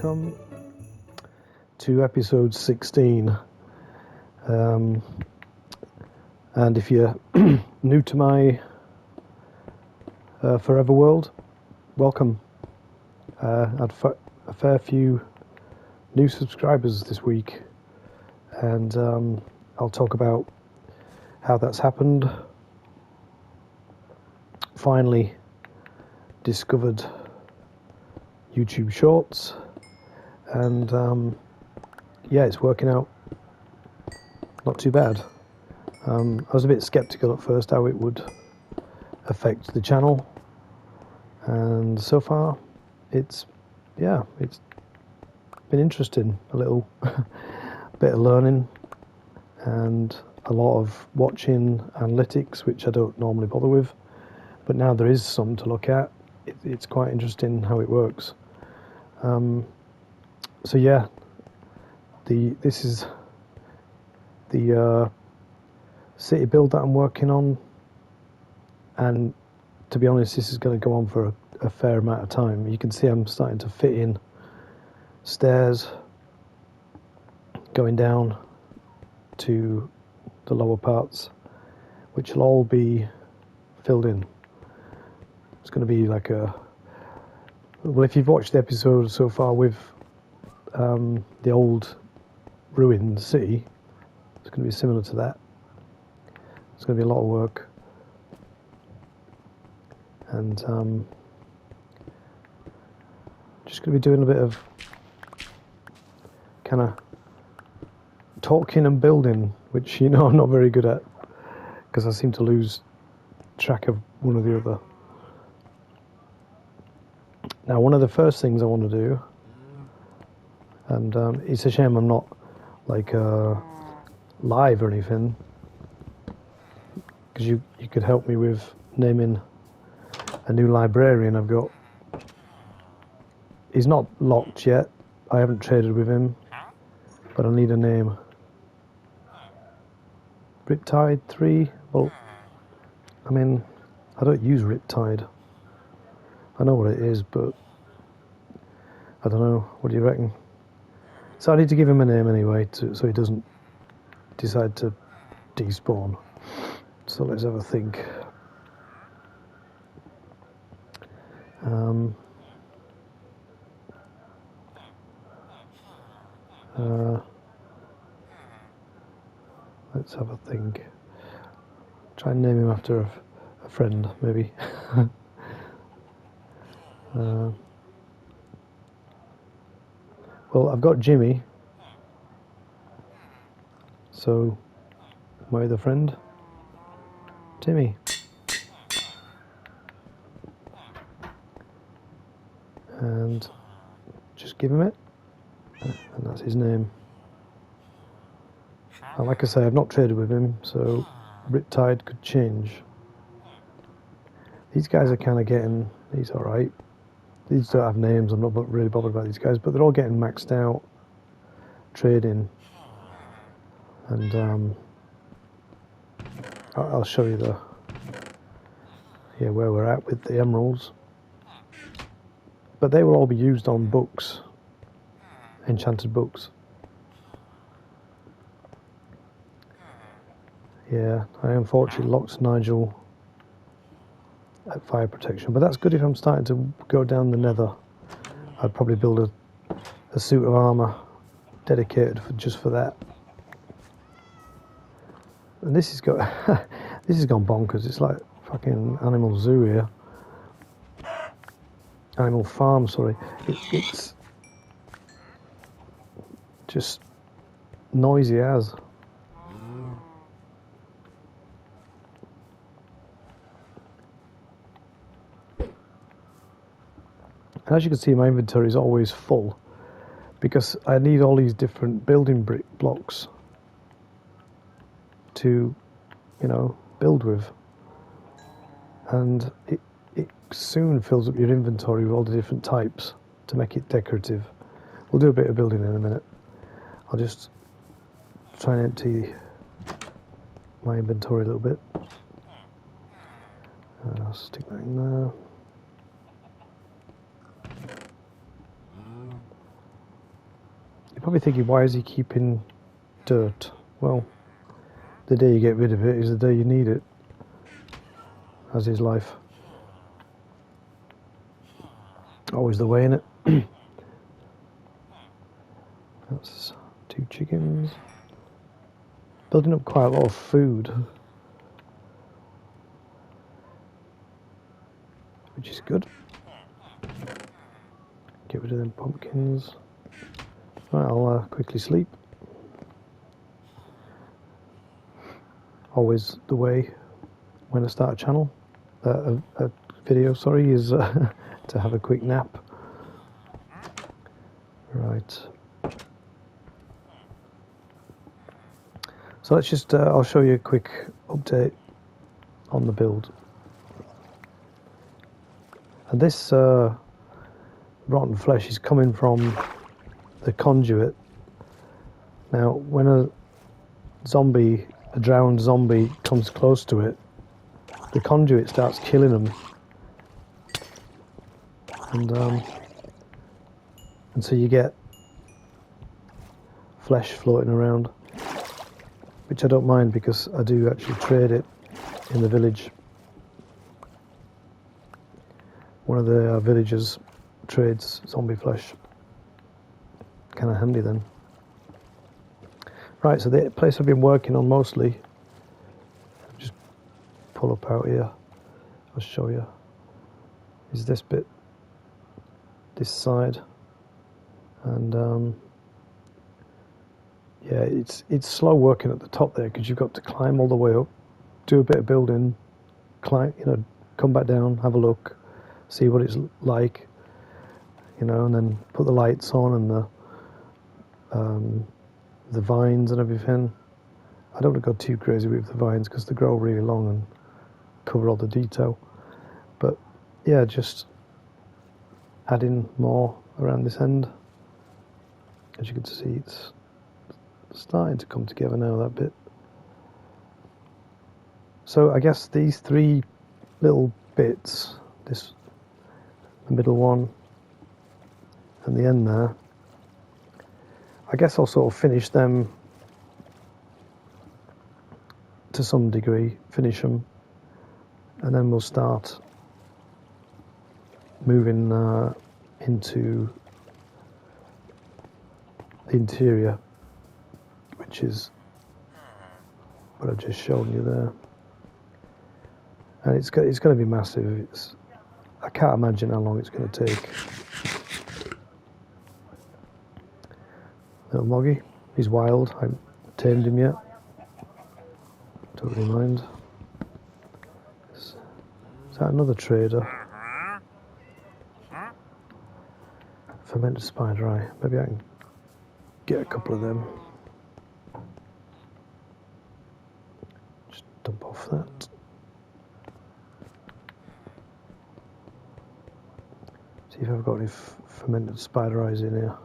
welcome to episode 16. And if you're new to my Forever World, welcome. I had a fair few new subscribers this week, and I'll talk about how that's happened. Finally discovered YouTube Shorts, and yeah, it's working out not too bad. I was a bit skeptical at first how it would affect the channel, and so far it's been interesting. A little bit of learning and a lot of watching analytics, which I don't normally bother with, but now there is some to look at. It's quite interesting how it works. So yeah, this is the city build that I'm working on, and to be honest, this is going to go on for a fair amount of time. You can see I'm starting to fit in stairs going down to the lower parts, which will all be filled in. It's going to be like well, if you've watched the episode so far with the old ruined city, it's going to be similar to that. It's going to be a lot of work, and just going to be doing a bit of kind of talking and building, which I'm not very good at, because I seem to lose track of one or the other. Now, one of the first things I want to do, and it's a shame I'm not like live or anything, because you could help me with naming a new librarian I've got. He's not locked yet. I haven't traded with him, but I need a name. Riptide 3? Well, I mean, I don't use Riptide. I know what it is, but I don't know. What do you reckon? So I need to give him a name anyway, so he doesn't decide to despawn. So let's have a think. Let's have a think. Try and name him after a friend, maybe. Well, I've got Jimmy, so my other friend, Timmy. And just give him it, and that's his name. And like I say, I've not traded with him, so Riptide could change. These guys are kind of getting, he's alright. These don't have names, I'm not really bothered about these guys, but they're all getting maxed out trading. And I'll show you where we're at with the emeralds. But they will all be used on books, enchanted books. Yeah, I unfortunately locked Nigel at fire protection, but that's good if I'm starting to go down the nether. I'd probably build a suit of armour dedicated just for that. And this has got this has gone bonkers. It's like fucking animal zoo here. Animal farm, sorry. It's just noisy as. And as you can see, my inventory is always full because I need all these different building brick blocks to, build with. And it soon fills up your inventory with all the different types to make it decorative. We'll do a bit of building in a minute. I'll just try and empty my inventory a little bit. I'll stick that in there. probably thinking, why is he keeping dirt? Well, the day you get rid of it is the day you need it, as is life. Always the way, innit? That's 2 chickens. Building up quite a lot of food, which is good. Get rid of them pumpkins. Right, I'll quickly sleep. Always the way when I start a channel, a video, sorry, is to have a quick nap. Right. So let's just, I'll show you a quick update on the build. And this rotten flesh is coming from the conduit. Now, when a drowned zombie comes close to it, the conduit starts killing them. And so you get flesh floating around, which I don't mind because I do actually trade it in the village. One of the villagers trades zombie flesh. Kind of handy then. Right, so the place I've been working on mostly, just pull up out here, I'll show you, is this bit, this side. And yeah, it's slow working at the top there because you've got to climb all the way up, do a bit of building, climb, come back down, have a look, see what it's like, and then put the lights on and the vines and everything. I don't want to go too crazy with the vines because they grow really long and cover all the detail. But yeah, just adding more around this end. As you can see, it's starting to come together now, that bit. So I guess these 3 little bits, the middle one and the end there, I guess I'll sort of finish them to some degree, finish them, and then we'll start moving into the interior, which is what I've just shown you there. And it's going to be massive. I can't imagine how long it's going to take. Little Moggy, he's wild. I haven't tamed him yet. Don't really mind. Is that another trader? Fermented spider eye. Maybe I can get a couple of them. Just dump off that. See if I've got any fermented spider eyes in here.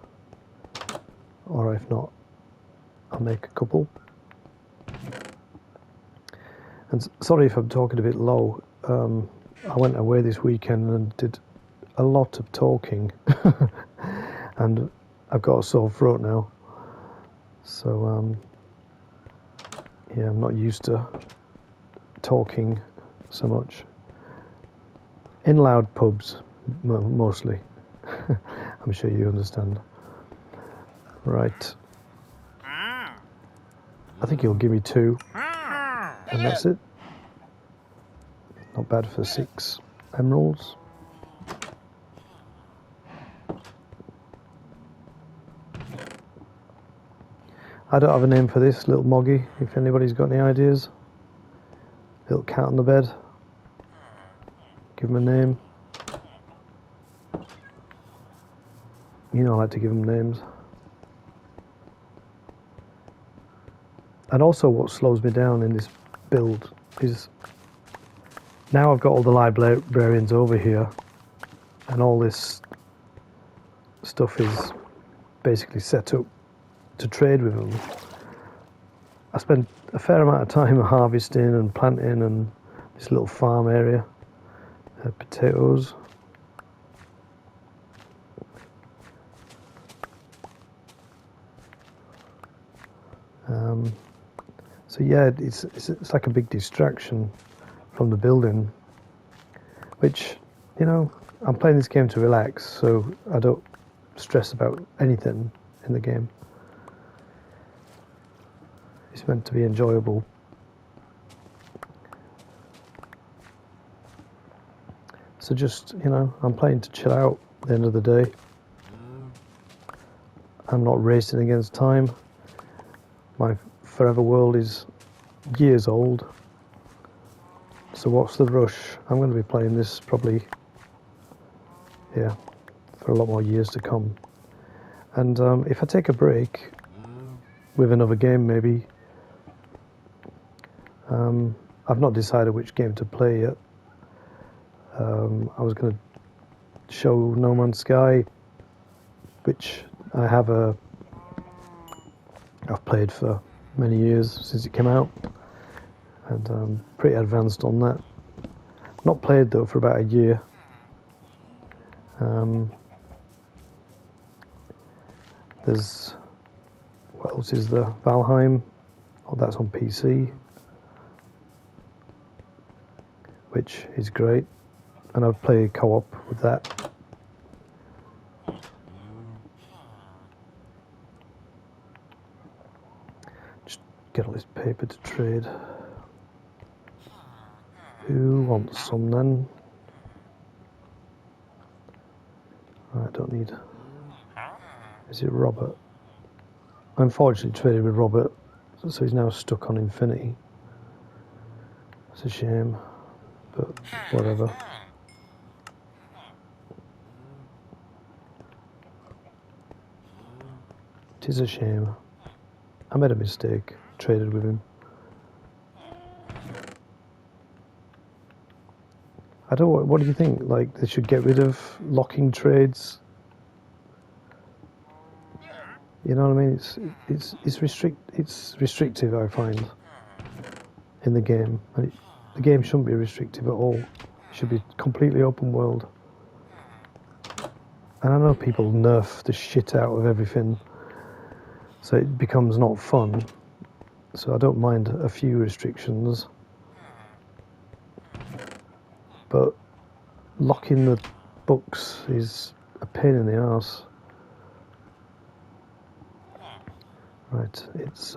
Or if not, I'll make a couple. And sorry if I'm talking a bit low. I went away this weekend and did a lot of talking. And I've got a sore throat now. So, yeah, I'm not used to talking so much. In loud pubs, mostly. I'm sure you understand. Right. I think he'll give me 2. And that's it. Not bad for 6 emeralds. I don't have a name for this little Moggy, if anybody's got any ideas. Little cat on the bed. Give him a name. I like to give them names. And also what slows me down in this build is now I've got all the librarians over here and all this stuff is basically set up to trade with them. I spend a fair amount of time harvesting and planting and this little farm area. Potatoes. So yeah, it's like a big distraction from the building, which, you know, I'm playing this game to relax, so I don't stress about anything in the game. It's meant to be enjoyable. So just, you know, I'm playing to chill out at the end of the day. I'm not racing against time. My Forever World is years old. So what's the rush? I'm going to be playing this probably, yeah, for a lot more years to come. And if I take a break with another game maybe, I've not decided which game to play yet. I was going to show No Man's Sky, which I've played for many years since it came out, and I'm pretty advanced on that. Not played though for about a year. There's, what else is there? Valheim, oh, that's on PC, which is great, and I've played co-op with that. Just get all this paper to trade. Who wants some then? I don't need. Is it Robert? I unfortunately traded with Robert, so he's now stuck on Infinity. It's a shame, but whatever. It is a shame. I made a mistake, traded with him. I don't. What do you think? Like, they should get rid of locking trades? You know what I mean? It's restrictive, I find, in the game. And the game shouldn't be restrictive at all. It should be completely open world. And I know people nerf the shit out of everything, so it becomes not fun. So I don't mind a few restrictions, but locking the books is a pain in the arse. Right, it's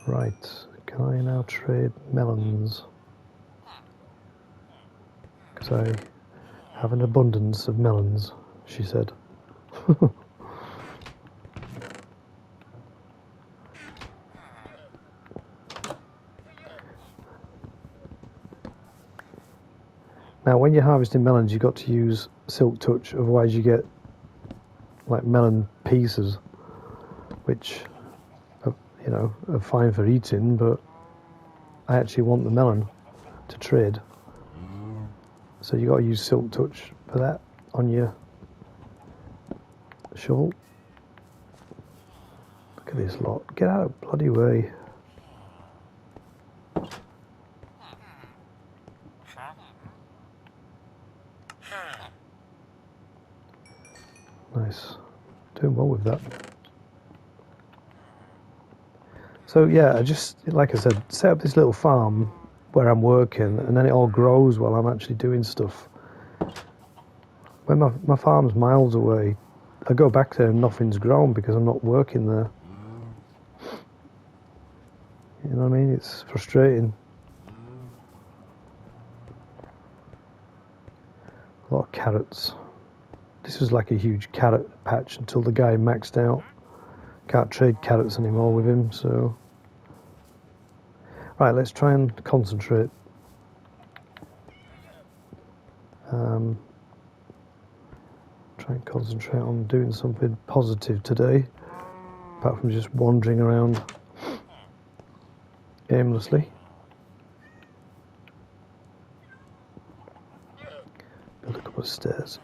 right. Can I now trade melons? Because I have an abundance of melons, she said. Now, when you're harvesting melons, you've got to use Silk Touch, otherwise you get like melon pieces, which are, you know, are fine for eating, but I actually want the melon to trade. So you got to use Silk Touch for that on your shovel. Look at this lot. Get out of the bloody way. Nice. Doing well with that. So yeah, I just, like I said, set up this little farm where I'm working, and then it all grows while I'm actually doing stuff. When my farm's miles away, I go back there and nothing's grown because I'm not working there. You know what I mean? It's frustrating. A lot of carrots. This was like a huge carrot patch until the guy maxed out. Can't trade carrots anymore with him, so... Right, let's try and concentrate. Try and concentrate on doing something positive today, apart from just wandering around aimlessly. Build a couple of stairs.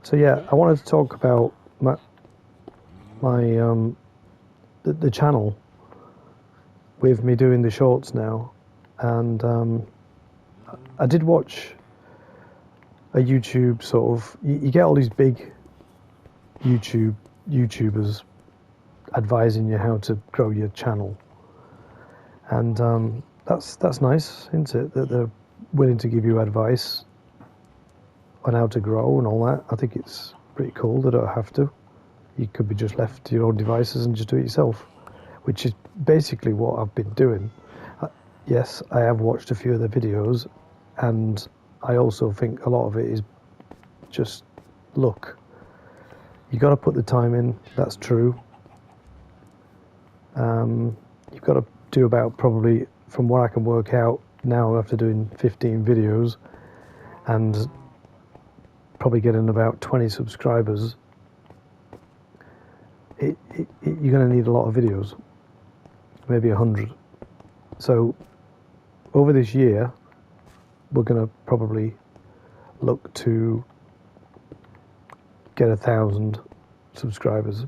So yeah, I wanted to talk about the channel with me doing the shorts now, and I did watch a YouTube sort of, you get all these big YouTubers advising you how to grow your channel, and that's nice, isn't it? That they're willing to give you advice on how to grow and all that. I think it's pretty cool. They don't have to. You could be just left to your own devices and just do it yourself, which is basically what I've been doing. Yes, I have watched a few of their videos, and I also think a lot of it is just luck. You got to put the time in, that's true. You've got to do about, probably from what I can work out now after doing 15 videos and probably getting about 20 subscribers, you're going to need a lot of videos, maybe 100. So over this year, we're going to probably look to get 1,000 subscribers.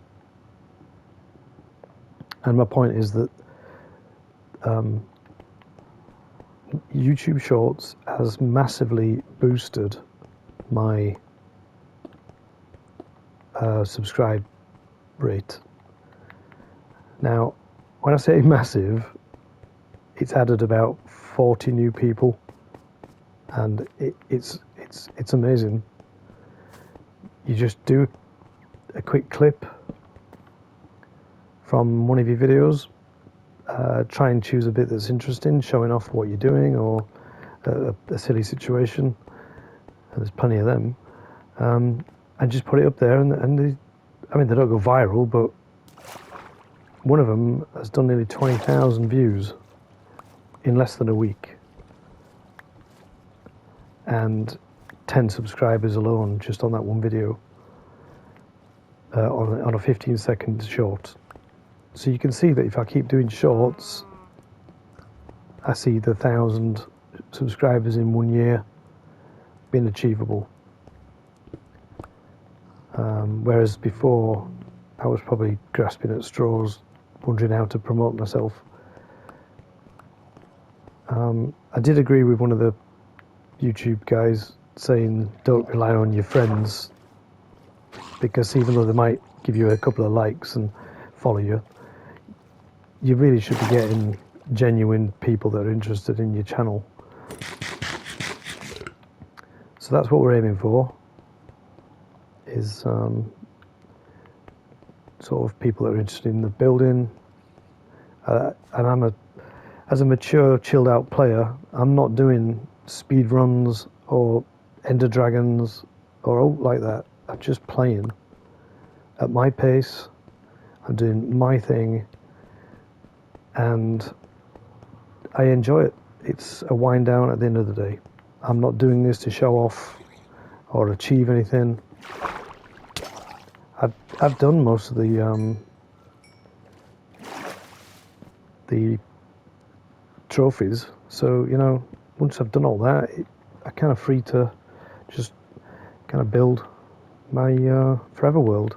And my point is that YouTube Shorts has massively boosted my subscribe rate. Now, when I say massive, it's added about 40 new people, and it's amazing. You just do a quick clip from one of your videos, try and choose a bit that's interesting, showing off what you're doing, or a silly situation, and there's plenty of them, and just put it up there, and they don't go viral, but one of them has done nearly 20,000 views in less than a week, and 10 subscribers alone just on that one video, on a 15-second short. So you can see that if I keep doing shorts, I see the 1,000 subscribers in 1 year being achievable. Whereas before, I was probably grasping at straws, wondering how to promote myself. I did agree with one of the YouTube guys saying don't rely on your friends, because even though they might give you a couple of likes and follow you, you really should be getting genuine people that are interested in your channel. So that's what we're aiming for, is sort of people that are interested in the building. And as a mature, chilled out player, I'm not doing speed runs or Ender Dragons or like that. I'm just playing at my pace. I'm doing my thing, and I enjoy it. It's a wind down at the end of the day. I'm not doing this to show off or achieve anything. I've done most of the trophies, so once I've done all that, I'm kind of free to just kind of build my Forever World.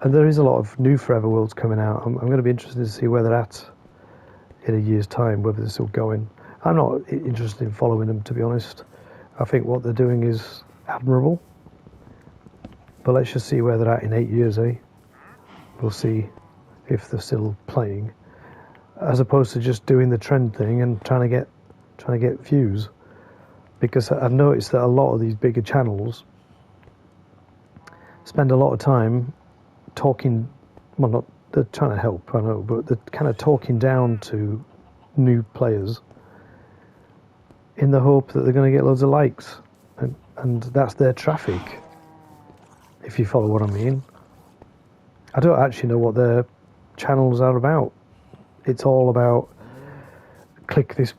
And there is a lot of new Forever Worlds coming out. I'm going to be interested to see where they're at in a year's time, whether they're still going. I'm not interested in following them, to be honest. I think what they're doing is admirable. But let's just see where they're at in 8 years, eh? We'll see if they're still playing, as opposed to just doing the trend thing and trying to get views. Because I've noticed that a lot of these bigger channels spend a lot of time talking, well, not, they're trying to help, I know, but they're kind of talking down to new players in the hope that they're going to get loads of likes, and that's their traffic, if you follow what I mean. I don't actually know what their channels are about. It's all about click this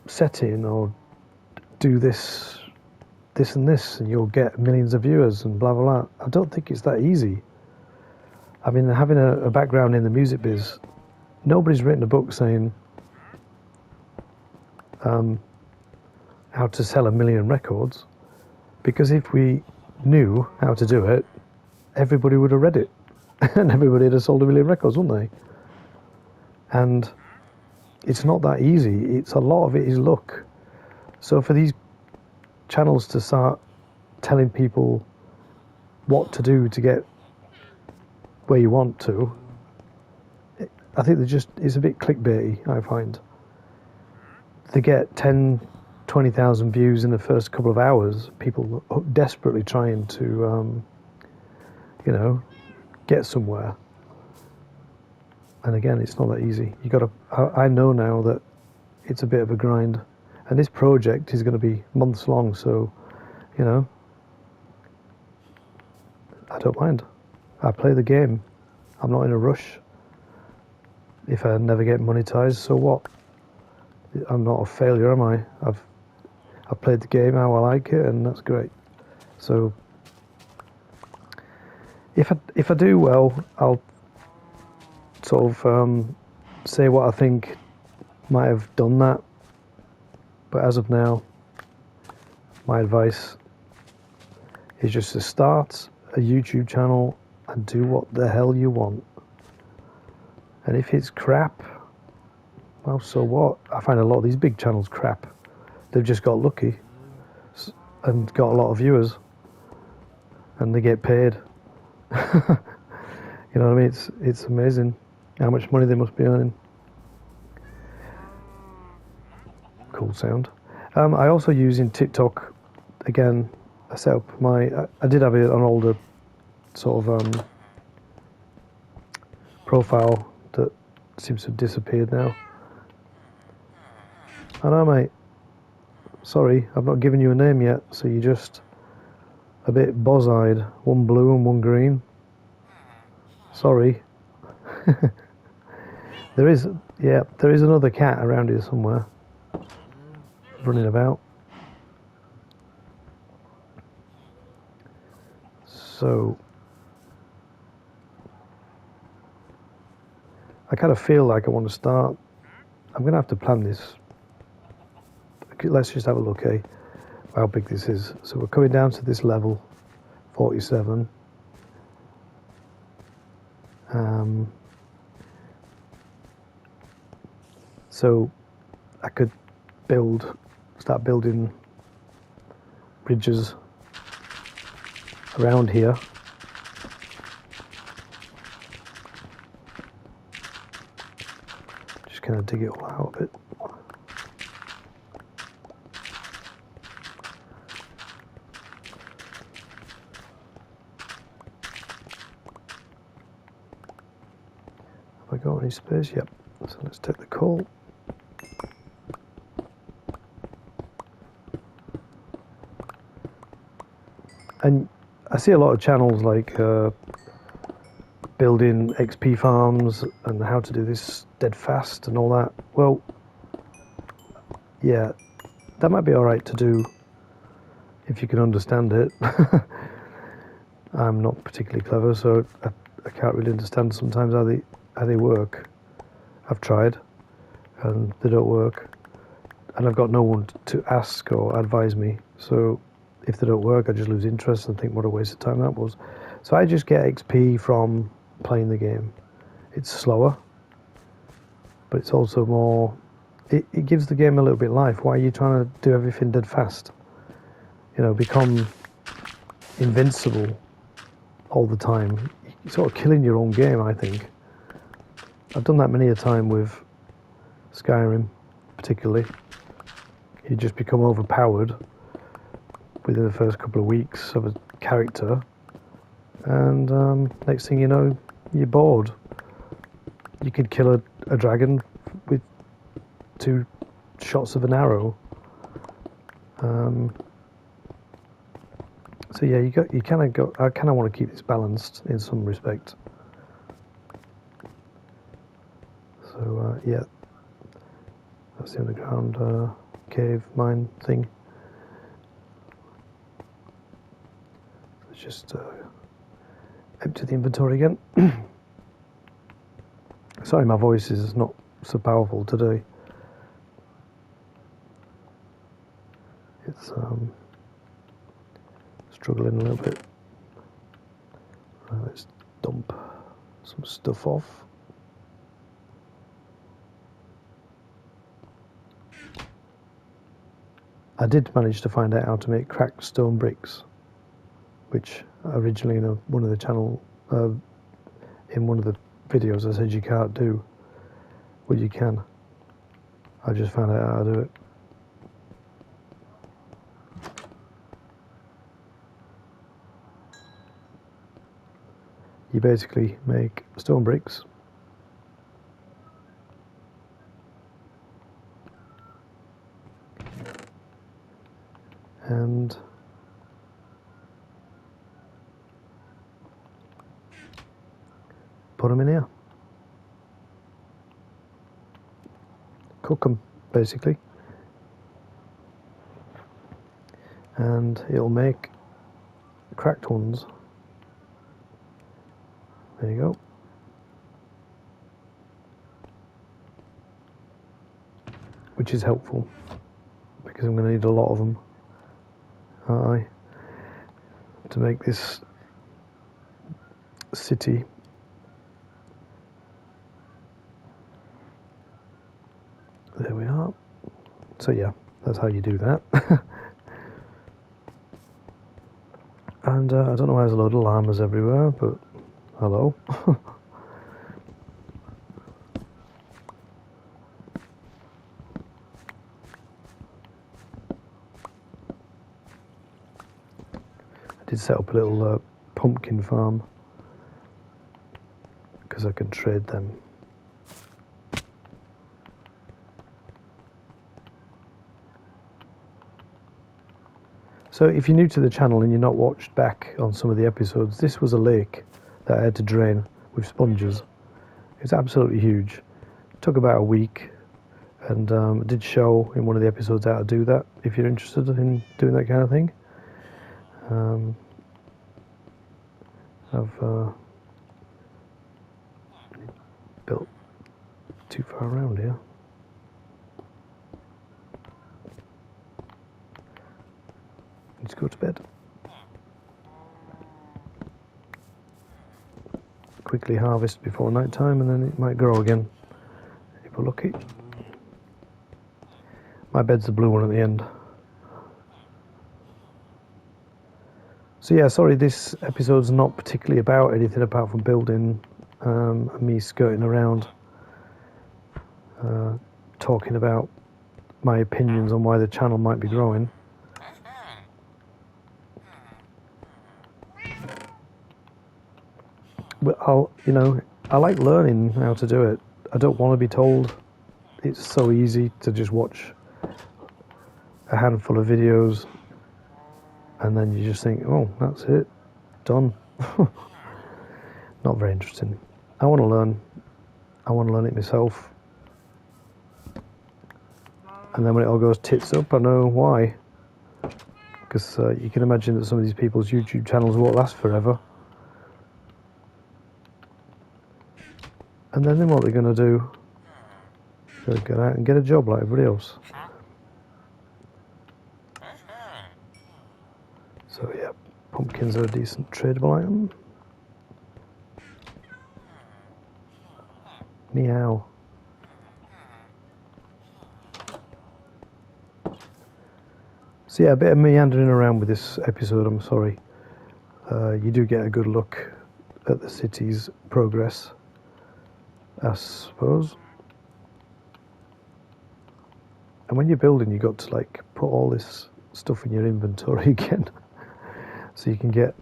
setting or do this and this, and you'll get millions of viewers and blah blah blah. I don't think it's that easy. I mean, having a background in the music biz, nobody's written a book saying how to sell 1 million records, because if we knew how to do it, everybody would have read it and everybody would have sold 1 million records, wouldn't they? And it's not that easy. It's a lot of it is luck. So for these channels to start telling people what to do to get where you want to, I think it's a bit clickbaity, I find. They get 10, 20,000 views in the first couple of hours, people desperately trying to, get somewhere. And again, it's not that easy. I know now that it's a bit of a grind. And this project is going to be months long, so, I don't mind. I play the game. I'm not in a rush. If I never get monetized, so what? I'm not a failure, am I? I've played the game how I like it, and that's great. So if I do well, I'll sort of say what I think might have done that. But as of now, my advice is just to start a YouTube channel and do what the hell you want. And if it's crap, well, so what? I find a lot of these big channels crap. They've just got lucky and got a lot of viewers, and they get paid. You know what I mean? It's amazing how much money they must be earning. Cool sound. I also use in TikTok, again, I set up I did have an older sort of profile that seems to have disappeared now. I know, mate. Sorry, I've not given you a name yet, so you're just a bit boz-eyed. One blue and one green. Sorry. There is another cat around here somewhere, running about. So I kind of feel like I want to start. I'm going to have to plan this. Let's just have a look, how big this is. So we're coming down to this level, 47. So I could start building bridges around here. Just kind of dig it all out a bit. Have I got any space? Yep. So let's take the coal. And I see a lot of channels like building XP farms and how to do this dead fast and all that. Well, yeah, that might be alright to do if you can understand it. I'm not particularly clever, so I can't really understand sometimes how they work. I've tried, and they don't work, and I've got no one to ask or advise me. So if they don't work, I just lose interest and think what a waste of time that was. So I just get XP from playing the game. It's slower, but it's also more, it gives the game a little bit of life. Why are you trying to do everything dead fast? Become invincible all the time. You're sort of killing your own game, I think. I've done that many a time with Skyrim, particularly. You just become overpowered within the first couple of weeks of a character, and next thing you know, you're bored. You could kill a dragon with 2 shots of an arrow. So yeah, you kind of go. I kind of want to keep this balanced in some respect. So yeah, that's the underground cave mine thing. Let's just empty the inventory again. Sorry, my voice is not so powerful today. It's struggling a little bit. Let's dump some stuff off. I did manage to find out how to make cracked stone bricks, which originally in one of the channel, in one of the videos I said you can't do, but you can. I just found out how to do it. You basically make stone bricks and put them in here. Cook them, basically. And it'll make cracked ones. There you go. Which is helpful, because I'm going to need a lot of them, aren't I, to make this city. There we are. So yeah, that's how you do that. And I don't know why there's a load of llamas everywhere, but hello. I did set up a little pumpkin farm because I can trade them. So if you're new to the channel and you're not watched back on some of the episodes, this was a lake that I had to drain with sponges. It's absolutely huge. It took about a week, and I did show in one of the episodes how to do that if you're interested in doing that kind of thing. I've built too far around here. Let's go to bed. Quickly harvest before night time, and then it might grow again if we're lucky. My bed's the blue one at the end. So yeah, sorry, this episode's not particularly about anything apart from building, and me skirting around, talking about my opinions on why the channel might be growing. But I like learning how to do it. I don't want to be told. It's so easy to just watch a handful of videos and then you just think, oh, that's it, done. Not very interesting. I want to learn. I want to learn it myself. And then when it all goes tits up, I know why. Because you can imagine that some of these people's YouTube channels won't last forever. And then what they're going to do, they'll go out and get a job like everybody else. So yeah, pumpkins are a decent tradable item. Meow. So yeah, a bit of meandering around with this episode, I'm sorry. You do get a good look at the city's progress, I suppose. And when you're building, you got to like put all this stuff in your inventory again, so you can get,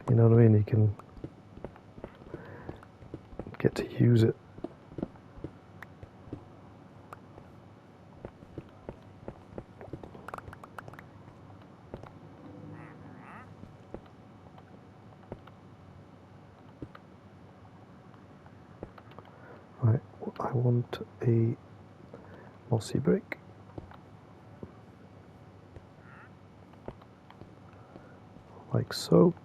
you know what I mean, you can get to use it. Right, I want a mossy brick. Like so.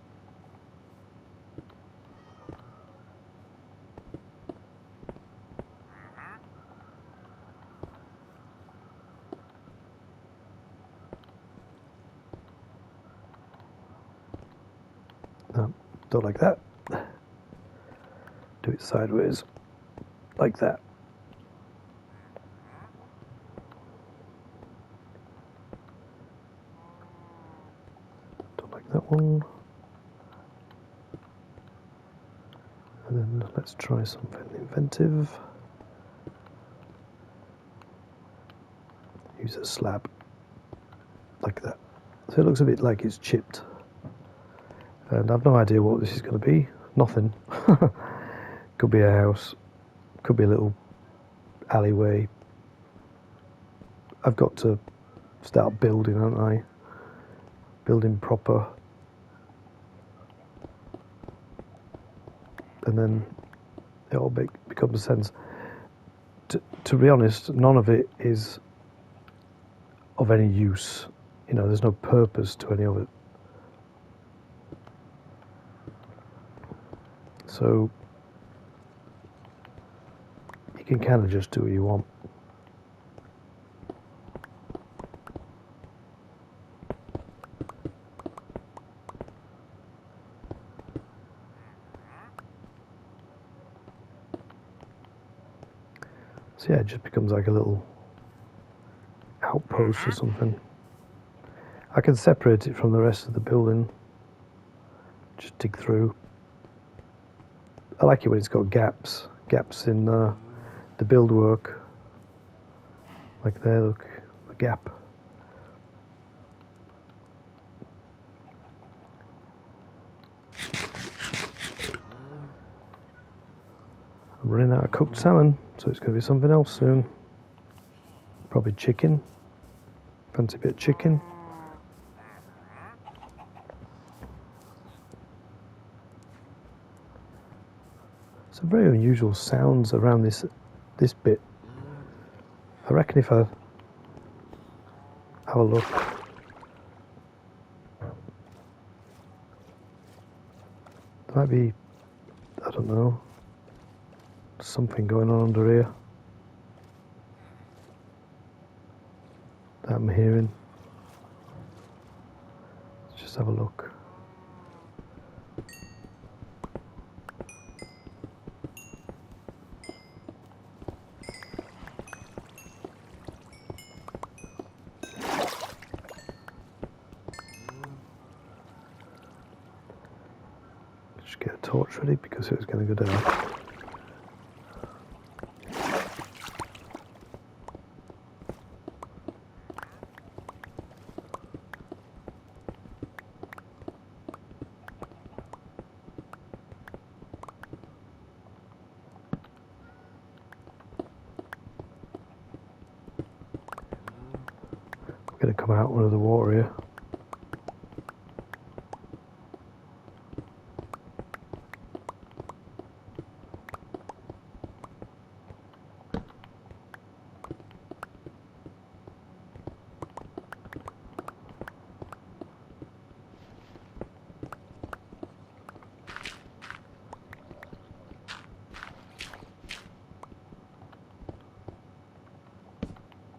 No, don't like that. Do it sideways, like that. one. And then let's try something inventive. Use a slab like that. So it looks a bit like it's chipped. And I've no idea what this is going to be. Nothing. Could be a house. Could be a little alleyway. I've got to start building, haven't I? Building proper. And then it all becomes sense. To be honest, none of it is of any use. You know, there's no purpose to any of it. So you can kind of just do what you want. So yeah, it just becomes like a little outpost or something. I can separate it from the rest of the building. Just dig through. I like it when it's got gaps in the build work. Like there, look, the gap. I'm running out of cooked salmon, so it's going to be something else soon. Probably chicken. Fancy a bit of chicken. Some very unusual sounds around this bit. I reckon if I have a look. There might be, I don't know, something going on under here that I'm hearing. Let's just have a look. Just get a torch ready because it was going to go down. Going to come out under the water here.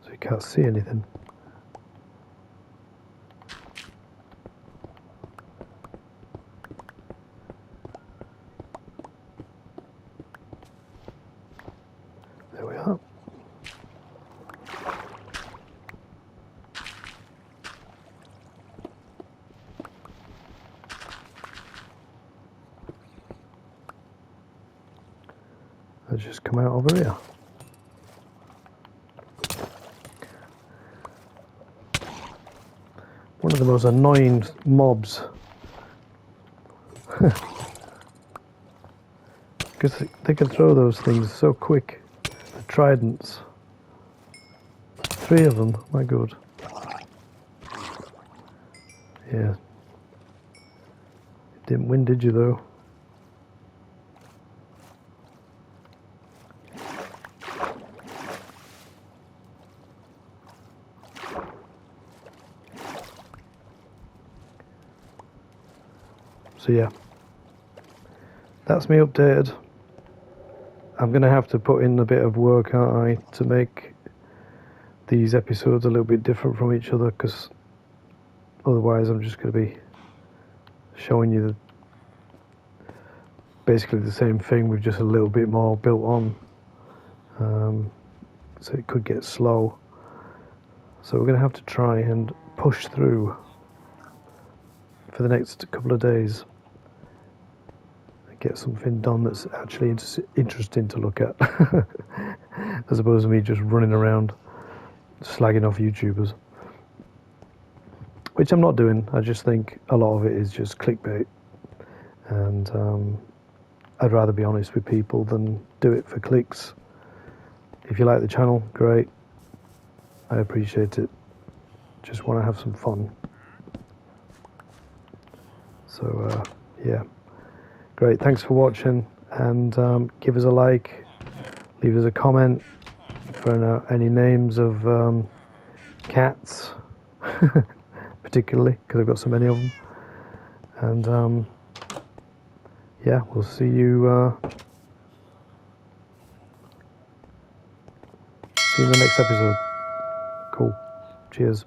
So you can't see anything. There we are. Let's just come out over here. One of the most annoying mobs. Because they can throw those things so quick. The tridents. 3 of them, my god. Yeah. Didn't win, did you though? So yeah. That's me updated. I'm going to have to put in a bit of work, aren't I, to make these episodes a little bit different from each other, because otherwise I'm just going to be showing you basically the same thing with just a little bit more built on. So it could get slow. So we're going to have to try and push through for for the next couple of days. Get something done that's actually interesting to look at, as opposed to me just running around slagging off YouTubers, which I'm not doing. I just think a lot of it is just clickbait, and I'd rather be honest with people than do it for clicks. If you like the channel, great, I appreciate it. Just want to have some fun. So yeah, great, thanks for watching, and give us a like, leave us a comment for any names of cats, particularly because I've got so many of them. And yeah, we'll see you in the next episode. Cool. Cheers.